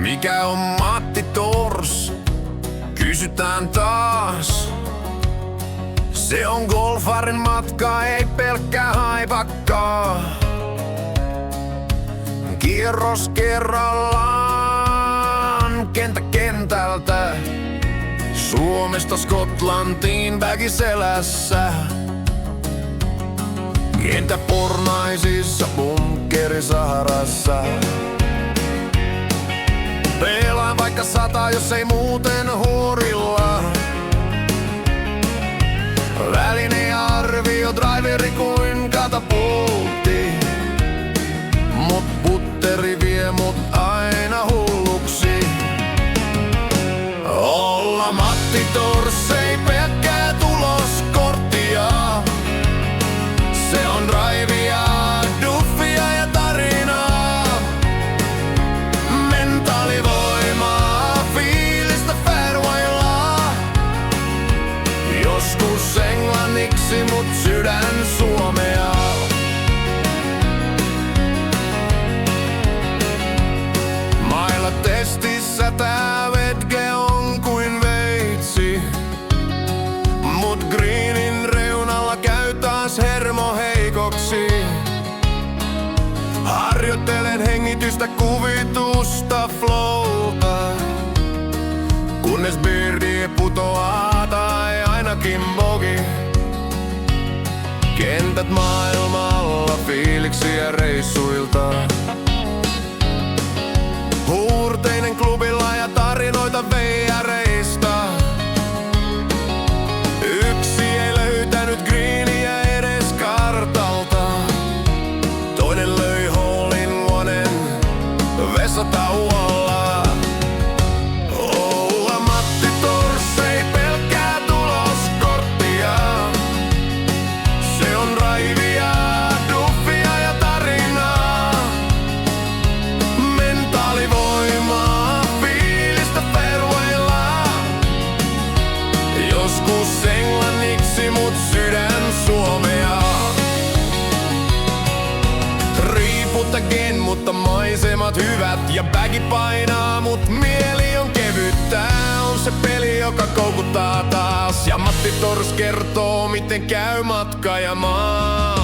Mikä on Matti Tors? Kysytään taas. Se on golfarin matka, ei pelkkää haipakkaa. Kierros kerrallaan, kenttä kentältä. Suomesta Skotlantiin bagi selässä. Entä Pornaisissa, bunkkeri Saharassa? Pelaan vaikka 100, jos ei muuten huorilla. Välinearvio, driveri kuin katapultti. Mut putteri vie mut aina hulluksi. Olla Matti Tors ei pelkkää tuloskorttia. Se on drivea, duffia ja tarinaa. Mentaalivoimaa, fiilistä fairwaylla. Joskus englanniksi, mut sydän suomea. Mailla testissä tää vetke on kuin veitsi. Mut greenin reunalla käy taas hermo heikoksi. Harjoittelen hengitystä, kuvitusta, flowta. Kunnes birdie putoaa tai ainakin bogi. Kentät maailmalla, fiiliksiä reissuilta. Huurteinen klubilla ja tarinoita veijareista. Yksi ei löytänyt greeniä edes kartalta. Toinen löi hole in onen vessatauolla. Olla Matti Tors ei pelkkää tuloskorttia. Se on drivea, duffia ja tarinaa. Mentaalivoimaa, fiilistä fairwaylla. Joskus englanniksi, mut sydän suomea. Riiputtakin, mutta maisemat hyvät. Ja bagi painaa, mut mieli on kevyt. Tää on se peli, joka koukuttaa taas. Ja Matti Tors kertoo, miten käy matka ja maa.